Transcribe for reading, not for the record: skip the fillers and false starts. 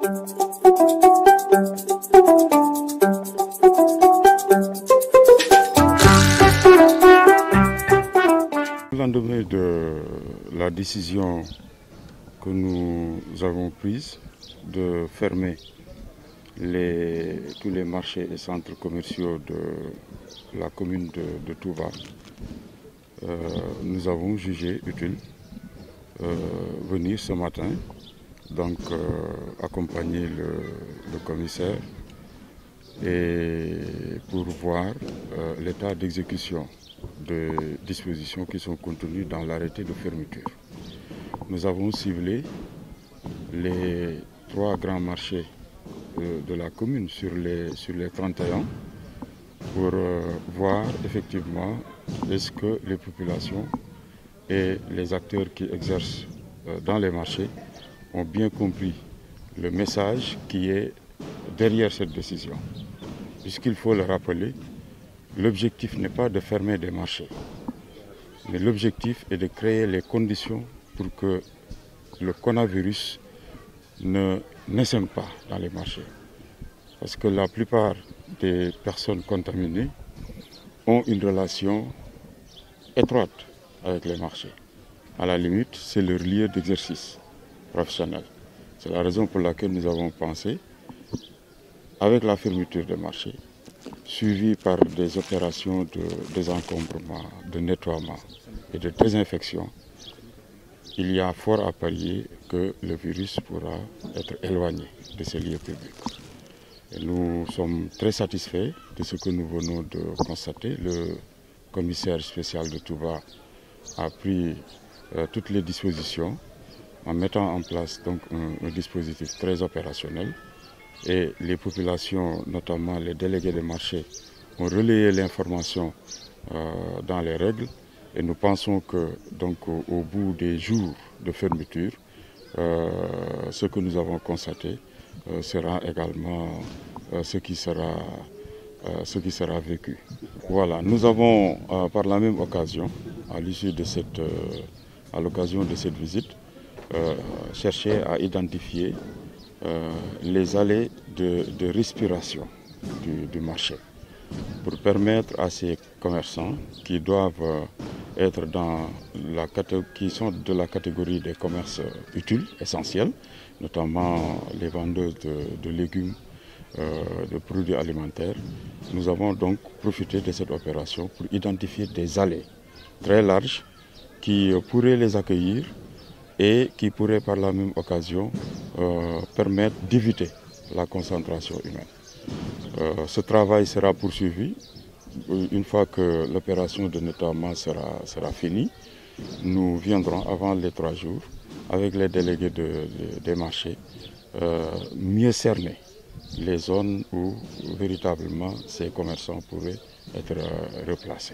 Au lendemain de la décision que nous avons prise de fermer tous les marchés et centres commerciaux de la commune de Touba, nous avons jugé utile venir ce matin, donc accompagner le commissaire et pour voir l'état d'exécution des dispositions qui sont contenues dans l'arrêté de fermeture. Nous avons ciblé les 3 grands marchés de la commune sur les 31 pour voir effectivement est-ce que les populations et les acteurs qui exercent dans les marchés ont bien compris le message qui est derrière cette décision. Puisqu'il faut le rappeler, l'objectif n'est pas de fermer des marchés, mais l'objectif est de créer les conditions pour que le coronavirus ne n'essaime pas dans les marchés. Parce que la plupart des personnes contaminées ont une relation étroite avec les marchés. À la limite, c'est leur lieu d'exercice professionnel. C'est la raison pour laquelle nous avons pensé, avec la fermeture des marchés, suivie par des opérations de désencombrement, de nettoiement et de désinfection, il y a fort à parier que le virus pourra être éloigné de ces lieux publics. Et nous sommes très satisfaits de ce que nous venons de constater. Le commissaire spécial de Touba a pris toutes les dispositions en mettant en place donc un dispositif très opérationnel. Et les populations, notamment les délégués des marchés, ont relayé l'information dans les règles. Et nous pensons que donc, au bout des jours de fermeture, ce que nous avons constaté sera également ce qui sera vécu. Voilà, nous avons par la même occasion, à l'issue de l'occasion de cette visite, cherché à identifier les allées de respiration du marché pour permettre à ces commerçants qui doivent être qui sont de la catégorie des commerces utiles, essentiels, notamment les vendeuses de légumes, de produits alimentaires. Nous avons donc profité de cette opération pour identifier des allées très larges qui pourraient les accueillir et qui pourraient par la même occasion permettre d'éviter la concentration humaine. Ce travail sera poursuivi. Une fois que l'opération de nettoiement sera finie, nous viendrons avant les 3 jours avec les délégués des marchés mieux cerner les zones où véritablement ces commerçants pourraient être replacés.